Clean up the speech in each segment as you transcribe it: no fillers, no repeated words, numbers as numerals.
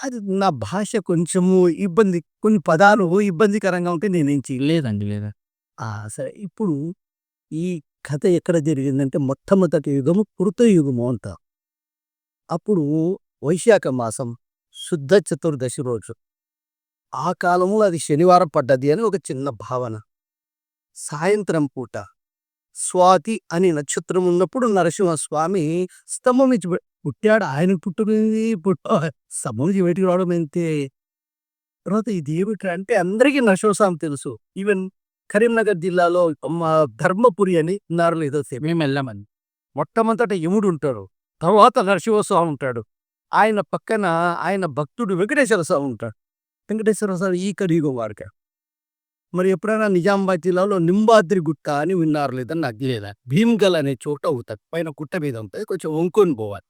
అది నా భాష కొంచెము కొన్ని పదాలు ఇబ్బందికరంగా ఉంటే నేనేం చేయలేను. లేదండి. లేదా. సరే. ఇప్పుడు ఈ కథ ఎక్కడ జరిగిందంటే మొట్టమొదటి యుగము కృతయుగము అంటారు. అప్పుడు వైశాఖ మాసం శుద్ధ చతుర్దశి రోజు. ఆ కాలంలో అది శనివారం పడ్డది అని ఒక చిన్న భావన. సాయంత్రం పూట స్వాతి అని నక్షత్రం ఉన్నప్పుడు నరసింహస్వామి స్తంభం నుంచి పుట్టాడు. ఆయన పుట్టుకుంది స్తంభం నుంచి బయటికి రావడం అంతే. తర్వాత ఇది ఏమిట్రా అంటే అందరికీ నరసింహస్వామి తెలుసు. ఈవెన్ కరీంనగర్ జిల్లాలో ధర్మపురి అని ఉన్నారు లేదో మేమెళ్ళామండి. మొట్టమొదట యముడు ఉంటాడు. తర్వాత నరసింహస్వామి ఉంటాడు. ఆయన పక్కన ఆయన భక్తుడు వెంకటేశ్వర స్వామి ఉంటాడు. వెంకటేశ్వర స్వామి ఈ కలియుగం వాడిక. మరి ఎప్పుడైనా నిజామాబాద్ జిల్లాలో నింబాద్రి గుట్ట అని విన్నారు లేదా నాకు లేదా. భీమ్గల్ అనే చోట అవుతుంది. పైన గుట్ట మీద ఉంటుంది. కొంచెం వంకొని పోవాలి.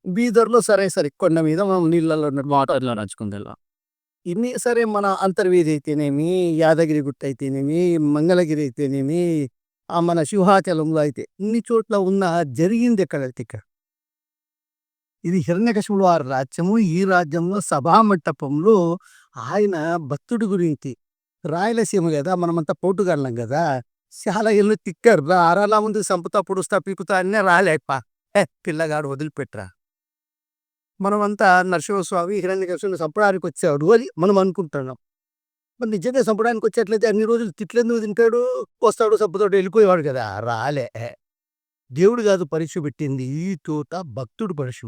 బీదర్‌లో సరే కొండ మీద మనం నీళ్ళలో వాటర్‌లో నడుచుకుంటెళ్ళాం. ఇన్ని సరే మన అంతర్వేది అయితేనేమి, యాదగిరి గుట్ట అయితేనేమి, మంగళగిరి అయితేనేమి, మన సింహాచలంలో అయితే ఇన్ని చోట్ల జరిగింది ఎక్కడంటే ఇక్కడ. ఇది హిరణ్యకశిపుడు వారి రాజ్యము. ఈ రాజ్యంలో సభామంటపంలో ఆయన భక్తుడి గురించి రాయలసీమ గదా! మనమంతా పోటుగాళ్ళం గదా! చాలా ఏళ్ళు తిక్కారు. "రారా ముందు సంపుతా, పొడుస్తా, పీకుతా" అన్నా రాలేప్ప. పిల్లగాడు వదిలిపెట్టురా. మనమంతా నరసింహస్వామి హిరణ్యకశిపుడిని చంపడానికి వచ్చాడు అని మనం అనుకుంటున్నాం. మరి నిజంగా చంపడానికి వచ్చేట్లయితే అన్ని రోజులు తిట్లెందుకు తింటాడు? వస్తాడు, చంపుతాడు, వెళ్ళిపోయేవాడు కదా! రాలే. దేవుడు కాదు పరీక్ష పెట్టింది. ఈ చోట భక్తుడు పరీక్ష.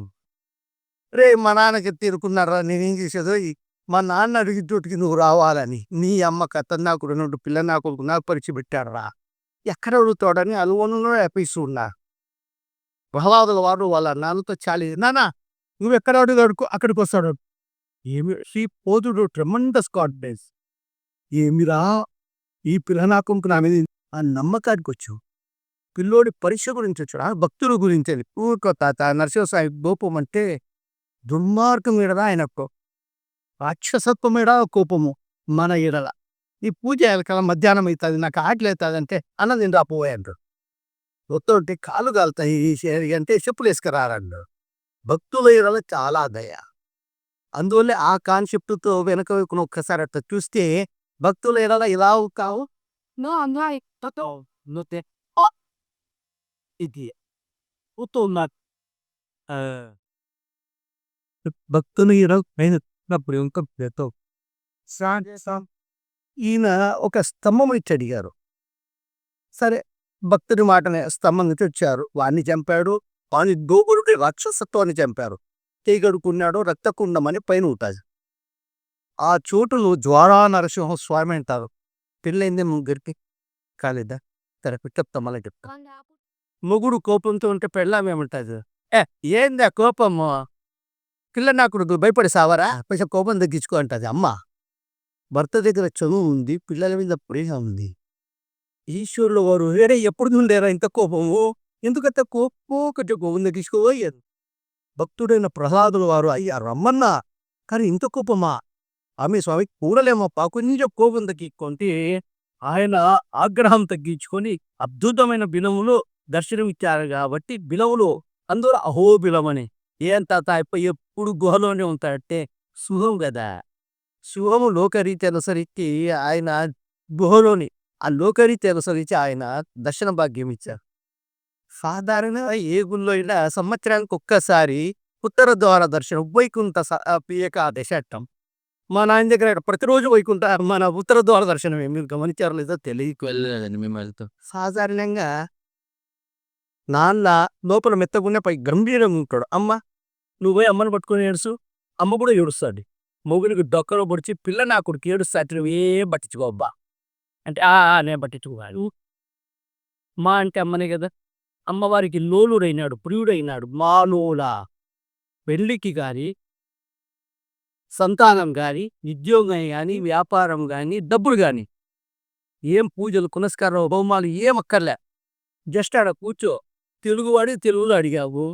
రేయ్! మా నాన్నకి తీరుకున్నారా నేనేం చేసేదోయ్! మా నాన్న అడిగిన చోటికి నువ్వు రావాలని. నీ అమ్మ కథన్నాకుడు నుండి పిల్ల నా కొడుకు నాకు పరీక్ష పెట్టాడురా. ఎక్కడ అడుగుతాడని అనుమానంలో ఎపిస్తున్నా. ప్రహ్లాదుల వారు వాళ్ళ నాన్నతో నాన్న నువ్వెక్కడ అడుగు అక్కడికి వస్తాడు. ఏమి పోతుడు ట్రెమండస్ కాన్ఫిడెన్స్. ఏమిరా ఈ పిల్ల నా కొడుకు నా మీద ఆ నమ్మకానికి వచ్చావు. పిల్లోడి పరీక్ష గురించి వచ్చాడు. భక్తుల గురించి అని. ఊరుకో తాత నరసింహస్వామి కోపం అంటే దుర్మార్గం ఎడల ఆయనకు రాక్షసత్వం ఎడ కోపము మన ఎడల. ఈ పూజ కదా మధ్యాహ్నం అవుతుంది నాకు ఆకలి అవుతుంది అంటే అన్న నేను రాపోయే అంటాడు. ఒత్తంటే కాళ్ళు కాలుతాయి అంటే చెప్పులు వేసుకురారంటాడు. భక్తుల ఎడల చాలా దయ. అందువల్ల ఆ కాన్సెప్ట్తో వెనక వైపున ఒక్కసారి అట్లా చూస్తే భక్తుల ఎడల ఇలా కావు ఇది భక్తులు ఈయన ఒక స్తంభం ఇచ్చి అడిగారు. సరే భక్తుడి మాటనే స్తంభం నుంచి వచ్చారు. వాడిని చంపాడు. వాని దోగుడు రాక్షసత్వాన్ని చంపారు. తీగడుకున్నాడు రక్తకుండమని పైన ఉంటుంది. ఆ చోటును జ్వాలా నరసింహస్వామి అంటారు. పెళ్ళైంది ముగ్గురికి కాలేదా? సరే చెప్తా మళ్ళీ చెప్తా. మొగుడు కోపంతో ఉంటే పెళ్ళామేమంటుంది? ఏందా కోపము? పిల్ల నాకు భయపడి సావరా కొంచెం కోపం తగ్గించుకో అంటది అమ్మ. భర్త దగ్గర చదువు ఉంది, పిల్లల మీద ప్రేమ ఉంది. ఈశ్వరులు వారు వేరే ఎప్పుడు ఉండేరా ఇంత కోపము? ఎందుకంత కొంచెం కోపం తగ్గించుకోబోయేది. భక్తుడైన ప్రహ్లాదుల వారు అయ్యా రమ్మన్నా కానీ ఇంత కోపమా? ఆమె స్వామి కూడలేమప్పా కొంచెం కోపం తగ్గించుకుంటే ఆయన ఆగ్రహం తగ్గించుకొని అద్భుతమైన బిలములు దర్శనమిచ్చారు కాబట్టి బిలములు అందులో అహోబిలమని. ఏం తాత ఎప్పుడు గుహలోనే ఉంటాడంటే సుహం కదా. సుహము లోకరీతి అనుసరించి ఆయన గుహలోని ఆ లోకరీతి అనుసరించి ఆయన దర్శన భాగ్యం ఇచ్చారు. సాధారణంగా ఏ గుళ్ళో అయినా సంవత్సరానికి ఒక్కసారి ఉత్తర ద్వార దర్శనం వైకుంఠ ఏకాదశి అంటాం. మా నాయన దగ్గర ప్రతిరోజు వైకుంఠ మన ఉత్తర ద్వార దర్శనమే. మీరు గమనించారో లేదో తెలియదు. వెళ్ళలేదండి మేము వెళ్తాం. సాధారణంగా నాన్న లోపల మెత్తగున్న పై గంభీరంగా ఉంటాడు. అమ్మ నువ్వు పోయి అమ్మని పట్టుకొని ఏడుసు. అమ్మ కూడా ఏడుస్తాడు. మొగుడికి డొక్కలో పొడిచి పిల్ల నా కొడుకు ఏడుస్తాడు నువ్వు ఏం పట్టించుకోబ్బా అంటే నేను పట్టించుకోవాలి. మా అంటే అమ్మనే కదా. అమ్మవారికి లోలుడైనాడు, ప్రియుడైనాడు. మాలోల పెళ్ళికి కానీ సంతానం కానీ ఉద్యోగం కానీ వ్యాపారం కానీ డబ్బులు కానీ ఏం పూజలు పునస్కారం హోమాలు ఏం అక్కర్లే. జస్ట్ ఆడ కూర్చో. తెలుగువాడి తెలుగులో అడిగావు,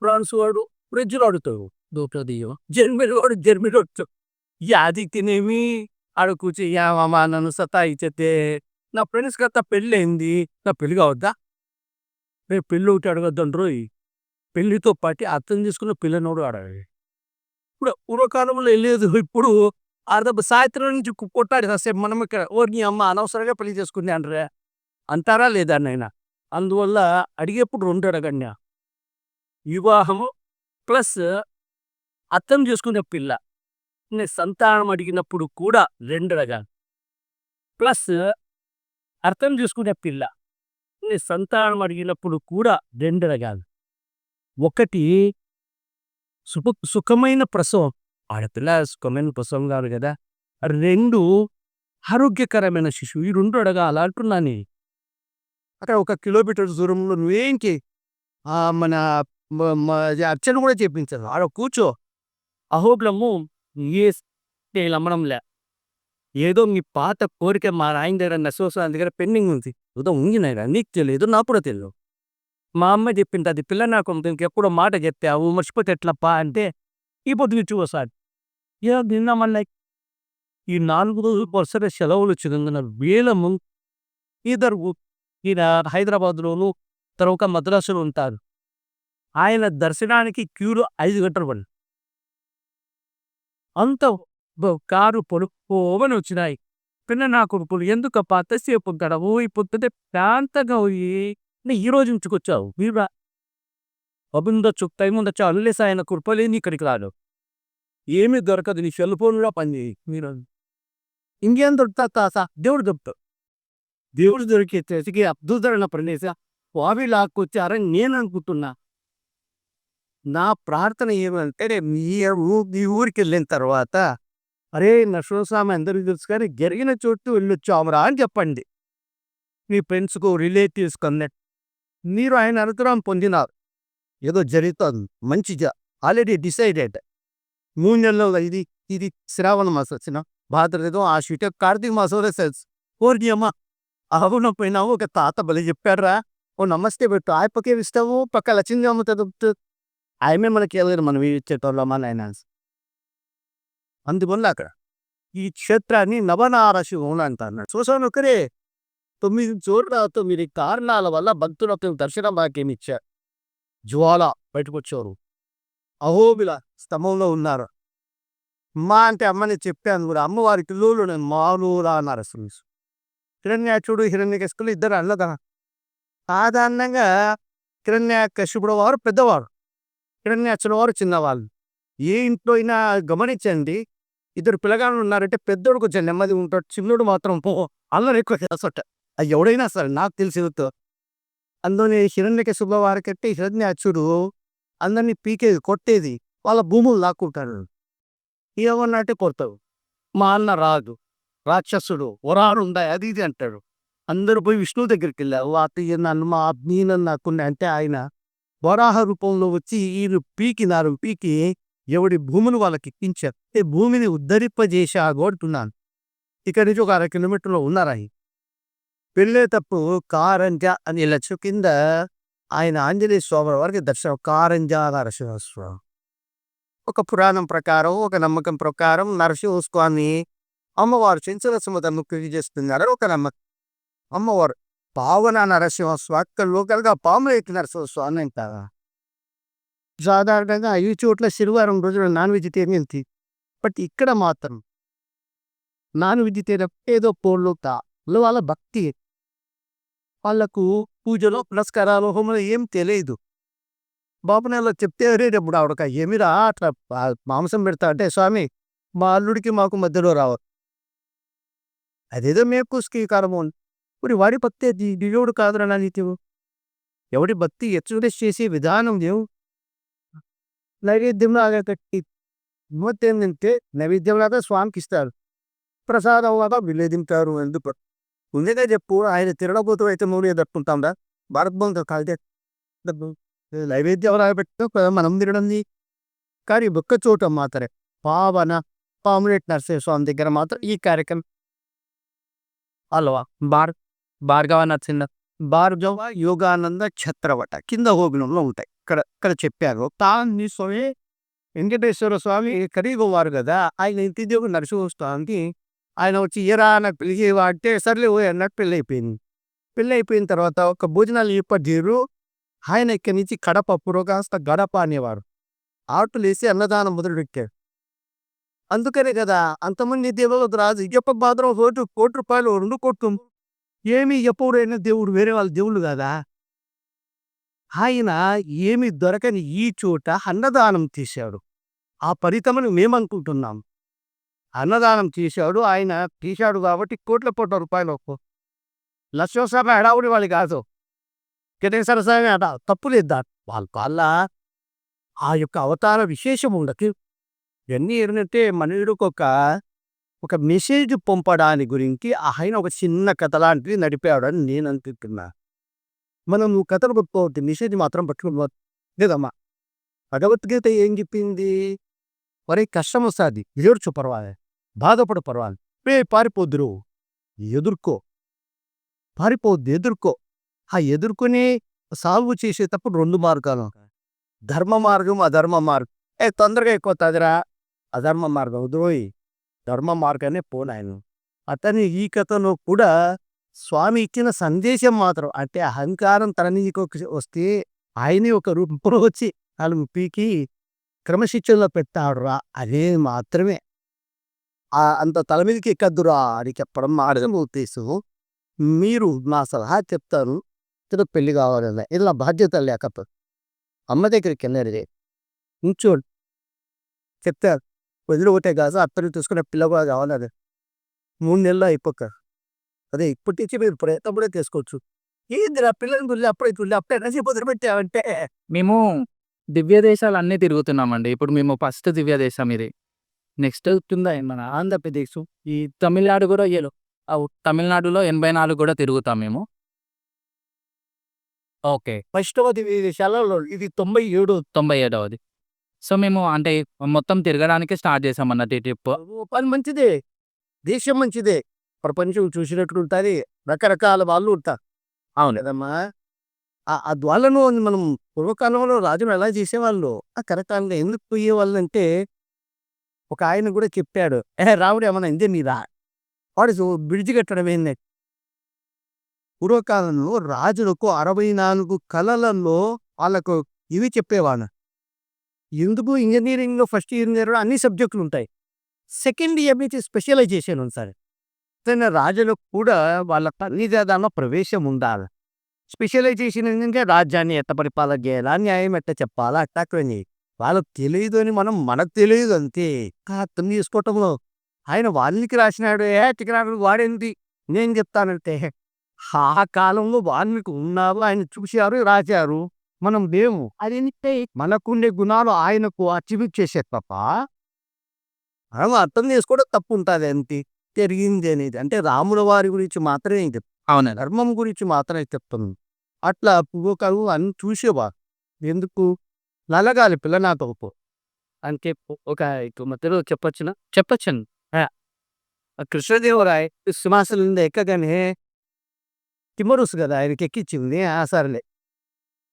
ఫ్రాన్స్ వాడు ఫ్రిడ్జ్లో అడుగుతావు, దూపదీయం జర్మనీ వాడు జర్మనీ అడుగుతావు. యాది తినేమి ఆడ కూర్చో యామా నన్ను సతాయిచ్చే. నా ఫ్రెండ్స్ కథ పెళ్ళి అయింది, నా పెళ్ళి కావద్దా? రేపు పెళ్ళి ఒకటి అడగద్దండ్రోయ్. పెళ్లితో పాటు అర్థం చేసుకున్న పిల్లనోడు అడగాలి. ఇప్పుడు పూర్వకాలంలో లేదు. ఇప్పుడు సాయంత్రం నుంచి కొట్టాడు కాసేపు మనం ఇక్కడ ఓరి నీ అమ్మ అనవసరంగా పెళ్లి చేసుకుంది అంటారా? అంటారా లేదా నాయన? అందువల్ల అడిగేప్పుడు 2 అడగండి. వివాహము ప్లస్ అర్థం చేసుకునే పిల్ల. సంతానం అడిగినప్పుడు కూడా 2 అడగాలి. ప్లస్ అర్థం చేసుకునే పిల్ల. సంతానం అడిగినప్పుడు కూడా 2 అడగాలి. ఒకటి సుఖమైన ప్రసవం. ఆడపిల్ల సుఖమైన ప్రసవం కాదు కదా! 2 ఆరోగ్యకరమైన శిశువు. ఈ 2 అడగాల అంటున్నాను. అక్కడ 1 కిలోమీటర్ దూరంలో నువ్వేంటి మన మ మ అర్చన కూడా చేపించరు. ఆడ కూర్చో. అహోబిలము నమ్మడంలే. ఏదో మీ పాత కోరిక మా నాయన దగ్గర నరసింహస్వామి దగ్గర పెండింగ్ ఉంది. ఏదో ఉంది నాయనా నీకు తెలియదు నాకు కూడా తెలియదు. మా అమ్మ చెప్పింది అది పిల్ల నాకు ఇంకెప్పుడో మాట చెప్పావు మర్చిపోతే ఎట్లప్పా అంటే ఈ పొద్దు చూసాడు. ఏదో నిన్న మళ్ళీ ఈ 4 రోజులు వరుసగా సెలవులు వచ్చినందున వేలము ఇద్దరు ఈయన హైదరాబాద్లోను తర్వాత మద్రాసులో ఉంటారు. ఆయన దర్శనానికి క్యూలో 5 గంటలు పడింది. అంత కారు పొడుక్కోమని వచ్చినాయి. పిన్న నా కొడుకులు ఎందుకప్ప అంతసేపు ఉంటాడు ఈ పొద్దుటే ప్రాంతంగా ఈ రోజు ఉంచుకొచ్చావు మీరా అబుందొచ్చు టైం ఉండొచ్చు అల్లేసి ఆయన కృపలేని ఇక్కడికి రాడు. ఏమీ దొరకదు నీ సెల్ ఫోన్లో పని చేయి మీరు ఇంకేం దొరుకుతా తాసా దేవుడు దొరుకుతాడు. దేవుడు దొరికేసరికి అద్భుతమైన ప్రదేశ వావి లాక్కొచ్చారని నేను అనుకుంటున్నా. నా ప్రార్థన ఏమంటే మీ ఊరికి వెళ్ళిన తర్వాత అరే నరసింహస్వామి అందరికీ తెలుసు కానీ జరిగిన చోటు వెళ్ళొచ్చామురా అని చెప్పండి. మీ ఫ్రెండ్స్కు రిలేటివ్స్కి అన్నట్టు మీరు ఆయన అనుగ్రహం పొందినారు. ఏదో జరుగుతుంది మంచిగా ఆల్రెడీ డిసైడెడ్. 3 నెలల్లో ఇది శ్రావణ మాసం వచ్చిన భాద్రదో ఆ షీట కార్తీక మాసంలో సెల్స్ ఓరి అమ్మ అవును పోయినావు ఒక తాత బలి చెప్పారా ఓ నమస్తే పెట్టు ఆయపకే ఇస్తావు పక్క లక్ష్మీ అమ్మ తదుపుతూ ఆయమే మనకి వెళ్ళదు మనం ఇచ్చేటోళ్ళమా నాయన. అందువల్ల అక్కడ ఈ క్షేత్రాన్ని నవనారశివం అంటారు. చూసాను ఒకరే 9 చోట్ల 9 కారణాల వల్ల భక్తులకు దర్శన భాగ్యం ఇచ్చారు. జ్వాల బయటకు వచ్చారు. అహోబిల స్తంభంలో ఉన్నారు. అమ్మ అంటే అమ్మని చెప్పాను కూడా అమ్మవారి పిల్లలు నేను మామూలుగా నరసింహ హిరణ్యాక్షుడు హిరణ్యకశిపుడు ఇద్దరు అన్నదా. సాధారణంగా హిరణ్యకశిపుడు వారు పెద్దవారు, హిరణ్యాక్షుడు వారు చిన్నవాళ్ళు. ఏ ఇంట్లో అయినా గమనించండి, ఇద్దరు పిల్లగాళ్ళు ఉన్నారంటే పెద్దోడు కొంచెం నెమ్మది ఉంటాడు, చిన్నోడు మాత్రం అల్లరి ఎక్కువ చేస్తాట. అది ఎవడైనా సరే నాకు తెలిసి అందులోని హిరణ్యకశిపుడు వారికంటే హిరణ్యాక్షుడు అందరినీ పీకేది కొట్టేది, వాళ్ళ భూములు లాక్కుంటాడు. ఏమన్నట్టే కొడతావు. మా అన్న రాదు రాక్షసుడు వరాలు ఉందా అది ఇది అంటాడు. అందరూ పోయి విష్ణువు దగ్గరికి వెళ్ళారు. నన్ను మా మీనన్ను నాకున్నా అంటే ఆయన వరాహ రూపంలో వచ్చి వీళ్ళు పీకినారు. పీకి ఎవడి భూమిని వాళ్ళకి ఎక్కించారు. భూమిని ఉద్ధరింపజేసి ఆగొడుతున్నాను. ఇక్కడి నుంచి ఒక 1/2 కిలోమీటర్లో ఉన్నారా. వెళ్ళేటప్పుడు కారంజ అని లక్ష కింద ఆయన ఆంజనేయ స్వామి వారికి దర్శనం. కారంజ నరసింహస్వామి ఒక పురాణం ప్రకారం ఒక నమ్మకం ప్రకారం నరసింహస్వామి అమ్మవారు చెంచలసముద్రం పూజ చేస్తున్నారు ఒక నమ్మకం. అమ్మవారు పావన నరసింహస్వామి అక్కడ లోకల్గా పాములు ఎక్కి నరసింహస్వామి అంటారా. సాధారణంగా ఈ చోట్ల శనివారం రోజున నాన్ వెజిటేరియన్ బట్ ఇక్కడ మాత్రం నాన్ వెజిటేరియన్ ఏదో పోళ్ళు వాళ్ళ భక్తి వాళ్ళకు పూజలో పునస్కారాలు హోమలు ఏం తెలియదు. బాబునేలో చెప్తే రేటప్పుడు ఆవిడక ఏమిరా అట్లా మాంసం పెడతా అంటే స్వామి మా అల్లుడికి మాకు మధ్యలో రావు అదేదో మేపుకి కారము ఇప్పుడు వాడి భక్తి దిగుడు కాదురా నీతివు. ఎవడి భక్తి ఎక్స్ప్రెస్ చేసే విధానం దేవు నైవేద్యంలో కట్టి ఏంటంటే నైవేద్యంలాగా స్వామికి ఇస్తారు, ప్రసాదం లాగా విలేదింటారు. ఎందుకు ముందుగా చెప్పు ఆయన తిరగబోతూ అయితే మూడు తట్టుకుంటాంరా భారత్ బంధు కాదే నైవేద్యం పెట్టు మనం తినడంది. కానీ ఒక్క చోట మాత్రమే పావన పాములేట్ నరసింహ స్వామి దగ్గర మాత్రం ఈ కార్యక్రమం అలవా భార్గవ నరసింహ భార్గవ యోగానంద ఛత్రవట కింద హోగినంలో ఉంటాయి. ఇక్కడ చెప్పారు తాన్ని స్వామి వెంకటేశ్వర స్వామి ఖరీదు వారు కదా, ఆయన ఇంటి దేవుడు నరసింహస్వామికి ఆయన వచ్చి ఎరా నాకు పెళ్ళి అంటే సర్లే ఓ అన్నట్టు పెళ్ళి అయిపోయింది. పెళ్ళి అయిపోయిన తర్వాత ఒక భోజనాలు చెప్పారు. ఆయన ఇక్కడి నుంచి కడప పురోగాస్త గడప అనేవారు ఆటలు వేసి అన్నదానం మొదలు పెట్టారు. అందుకనే కదా అంతమంది దేవుళ్ళకు రాజు ఇయ్యప్ప మాత్రం రోజు ₹1,00,00,000 2,00,00,000 ఏమి ఎప్పుడైనా దేవుడు వేరే వాళ్ళ దేవుళ్ళు కాదా? ఆయన ఏమి దొరకని ఈ చోట అన్నదానం చేశాడు. ఆ ఫలితమని మేమనుకుంటున్నాం. అన్నదానం చేశాడు. ఆయన చేశాడు కాబట్టి కోట్ల రూపాయలు లక్షోసార్లు హడావుడి వాళ్ళు కాదు. సరసగా తప్పు లేదు వాళ్ళ ఆ యొక్క అవతార విశేషం ఉండదు. ఇవన్నీ ఏంటంటే మనుషుడికి ఒక మెసేజ్ పంపడాని గురించి ఆయన ఒక చిన్న కథ లాంటిది నడిపాడని నేను అనుకుంటున్నా. మనం కథలు పట్టుకోవద్దు, మెసేజ్ మాత్రం పట్టుకోవద్దు లేదమ్మా. భగవద్గీత ఏం చెప్పింది? ఒరే కష్టం వస్తుంది, ఏడ్చు పర్వాలేదు, బాధపడు పర్వాలేదు, పారిపోద్దురు, ఎదుర్కో, పారిపోద్దు ఎదుర్కో. ఆ ఎదుర్కొని సాల్వ్ చేసేటప్పుడు 2 మార్గాలు, ధర్మ మార్గం, అధర్మ మార్గం. తొందరగా ఎక్కువతుందిరా అధర్మ మార్గం, వదిలోయి ధర్మ మార్గాన్ని పోనాయన. అతని ఈ కథలో కూడా స్వామి ఇచ్చిన సందేశం మాత్రం అంటే అహంకారం తన నీకు వస్తే ఆయనే ఒక రూపంలో వచ్చి వాళ్ళు పీకి క్రమశిక్షణలో పెట్టాడురా అదే మాత్రమే. అంత తల మీదకి ఎక్కద్దురా అని చెప్పడం మాత్రం ఉద్దేశం. మీరు నా సలహా చెప్తాను, పెళ్లి కావాలన్నా ఇలా బాధ్యత లేకపోతే అమ్మ దగ్గరికి వెళ్ళారు కూర్చోండి చెప్తారు. వదిలి ఒకటే కాదు అత్తని చూసుకునే పిల్ల కూడా కావాలని 3 నెలలు అయిపోక అదే ఇప్పటి నుంచి మీరు ప్రయత్నం కూడా చేసుకోవచ్చు. ఏందిరా పిల్లల్ని గురించి అప్పుడే నచ్చి వదిలిపెట్టావంటే మేము దివ్య దేశాలు అన్నీ తిరుగుతున్నామండి. ఇప్పుడు మేము ఫస్ట్ దివ్య దేశం ఇది. నెక్స్ట్ అవుతుందా మన ఆంధ్రప్రదేశ్, ఈ తమిళనాడు కూడా తమిళనాడులో 84 కూడా తిరుగుతాం మేము. ఓకే. ఫస్టవది విదేశాలలో ఇది 97వ. సో మేము అంటే మొత్తం తిరగడానికే స్టార్ట్ చేసామన్నట్టు ఈ ట్రిప్. పని మంచిదే, దేశం మంచిదే, ప్రపంచం చూసినట్లు ఉంటుంది, రకరకాల వాళ్ళు ఉంటారు. అవును కదమ్మా. ఆ ద్వాలను మనం పూర్వకాలంలో రాజులు ఎలా చేసేవాళ్ళు కరకాలంగా ఎందుకు పోయేవాళ్ళు అంటే ఒక ఆయన కూడా చెప్పాడు, రావుడు ఏమన్నా ఇందే మీరా వాడు బ్రిడ్జి కట్టడం ఏంది. పూర్వకాలంలో రాజులకు 64 కళలలో వాళ్ళకు ఇవి చెప్పేవాళ్ళు. ఎందుకు ఇంజనీరింగ్లో ఫస్ట్ ఇయర్ అన్ని సబ్జెక్టులు ఉంటాయి, సెకండ్ ఇయర్ నుంచి స్పెషలైజేషన్ ఉంది. తన రాజులకు కూడా వాళ్ళ తల్లిదండ్రుల ప్రవేశం ఉండాలి. స్పెషలైజేషన్ ఏంటంటే రాజ్యాన్ని ఎట్ట పరిపాలన చేయాలా, న్యాయం ఎట్ట చెప్పాలా అట్టాకని వాళ్ళకి తెలియదు అని మనకు తెలియదు అంతే. అర్థం చేసుకోవటంలో ఆయన వాల్మీకి రాసినాడు, చికనాడు వాడేంటి నేను చెప్తానంటే ఆ కాలంలో వాల్మీకి ఉన్నారు, ఆయన చూశారు, రాశారు, మనం లేము. అదేంటే మనకుండే గుణాలు ఆయనకు అచీవ్ చేసే తప్ప మనం అర్థం చేసుకోవడం తప్పు ఉంటుంది అంతే. జరిగింది అనేది అంటే రాముల వారి గురించి మాత్రమే చెప్తాను, అవునా? ధర్మం గురించి మాత్రమే చెప్తాను. అట్లా పూర్వకాలు అన్ని చూసేవారు. ఎందుకు నలగాలి పిల్ల నాతో అంటే ఒక మధ్యలో చెప్పొచ్చండి. కృష్ణదేవరాయ సింహాసనం మీద ఎక్కగానే తిమ్మరుసు కదా ఆయనకి ఎక్కించింది. సరేలే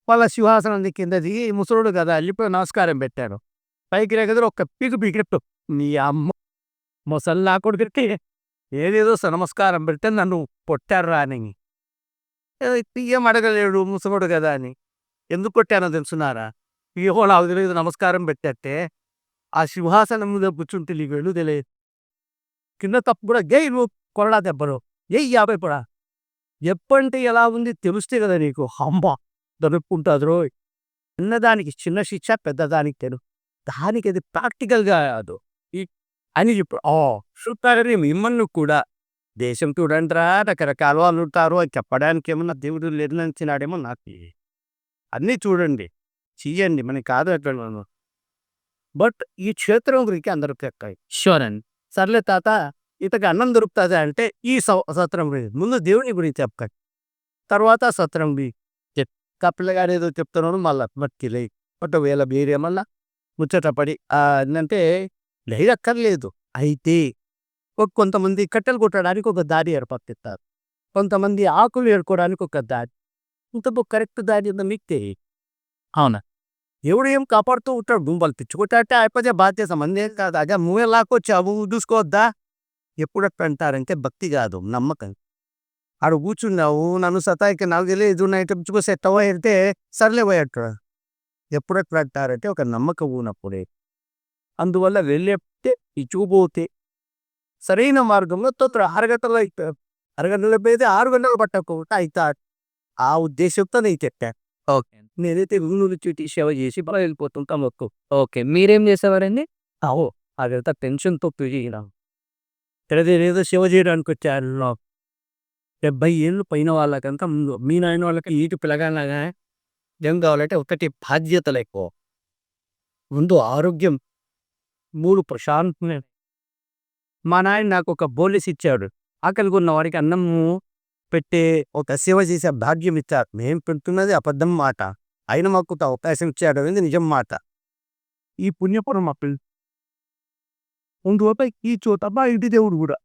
వాళ్ళ సింహాసనం కింద దిగి ముసలుడు కదా వెళ్ళిపోయి నమస్కారం పెట్టాడు. పైకి లేకదో ఒక పీకెట్టు నీ అమ్మ ముసల్లా కొడుకు ఏదేదో నమస్కారం పెడితే నన్ను పొట్టారు అని ఏం అడగలేడు ముసలుడు కదా అని. ఎందుకు కొట్టానో తెలుసున్నారా? ఏహో నాకు తెలియదు, నమస్కారం పెట్టట్టే ఆ సింహాసనం మీద కూర్చుంటే నీకు వెళ్ళు తెలియదు, కింద తప్పు కూడా గై నువ్వు కొరడా దెబ్బలు 50 కూడా ఎప్పంటే ఎలా ఉంది తెలుస్తే కదా నీకు. అమ్మ దొరుకుంటుంది రోయ్. చిన్నదానికి చిన్న శిక్ష, పెద్దదానికి దానికి అది ప్రాక్టికల్గా కాదు అని చెప్పు. చూస్తారని మిమ్మల్ని కూడా దేశం చూడండిరా రకరకాల వాళ్ళు ఉంటారు అని చెప్పడానికి ఏమన్నా దేవుడు నిర్ణయించినాడేమో నాకు. అన్నీ చూడండి చెయ్యండి మనకి కాదు ఎక్కడ. బట్ ఈ క్షేత్రం గురించి అందరికి ఎక్కాయి. షూర్ అండి. సర్లే తాత ఇతకి అన్నం దొరుకుతుంది అంటే ఈ సత్రం ముందు దేవుని గురించి చెప్పకండి, తర్వాత సత్రం పిల్లగాడు ఏదో చెప్తున్నాడు మళ్ళా మట్టికి లే బట్ వీళ్ళ మీరేమన్నా ముచ్చటపడి ఏంటంటే లేదక్కర్లేదు. అయితే కొంతమంది కట్టెలు కొట్టడానికి ఒక దారి ఏర్పడుతారు, కొంతమంది ఆకులు ఏరుకోవడానికి ఒక దారి, ఇంత కరెక్ట్ దారి ఉందో మీకు తెలియదు. అవునా? ఎవడు ఏం కాపాడుతూ ఉంటాడు, వాళ్ళు పిచ్చుకుంటే అయిపోతే బాధ్యత మంది కాదు. అదే నువ్వే లాక్కొచ్చావు చూసుకోవద్దా. ఎప్పుడు ఎట్లా అంటారంటే భక్తి కాదు నమ్మకం. ఆడు కూర్చున్నావు నన్ను సతాయికి నాకు తెలియదు నైట్ పిచ్చుకో సెట్ అవ్వయితే సర్లే పోయట్టు. ఎప్పుడు ఎట్లా అంటారంటే ఒక నమ్మకం ఉన్నప్పుడే. అందువల్ల వెళ్ళే ఇచ్చుకుపోతే సరైన మార్గంలో అరగంటలో అయిపోయారు. అరగంటలో పోయితే 6 గంటలు పట్టకపోతే అవుతాడు. ఆ ఉద్దేశంతో నేను చెప్పాను. ఓకే. నేనైతే ఊరు చుట్టి సేవ చేసి వెళ్ళిపోతుంటాం మొక్కు. ఓకే. మీరేం చేసేవారండి? అవు అదంతా టెన్షన్‌తో చేయడం. ఏదో సేవ చేయడానికి వచ్చారు. 70 ఏళ్ళు పైన వాళ్ళకంతా ముందు మీ నాయన వాళ్ళకి ఈటు పిలగాలాగా ఏం కావాలంటే ఒకటి బాధ్యతలు ఎక్కువ. ముందు ఆరోగ్యం, 3 ప్రశాంతమైన మా నాయన నాకు ఒక పోలీస్ ఇచ్చాడు. ఆకలిగా ఉన్న వారికి అన్నము పెట్టే ఒక సేవ చేసే భాగ్యం ఇచ్చారు. మేము పెడుతున్నది అబద్ధం మాట. ఆయన మాకు ఒక అవకాశం ఇచ్చాడు అనేది నిజం మాట. ఈ పుణ్యపురం మా పిల్ల అందువల్ల ఈ చోట మా ఇంటి దేవుడు కూడా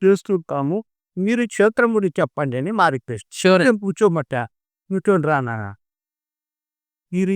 చేస్తుంటాము. మీరు క్షేత్రం గురించి చెప్పండి అని మా రిక్వెస్ట్. షూర్. కూర్చోమట కూర్చోండి రా నాన్న. మీరు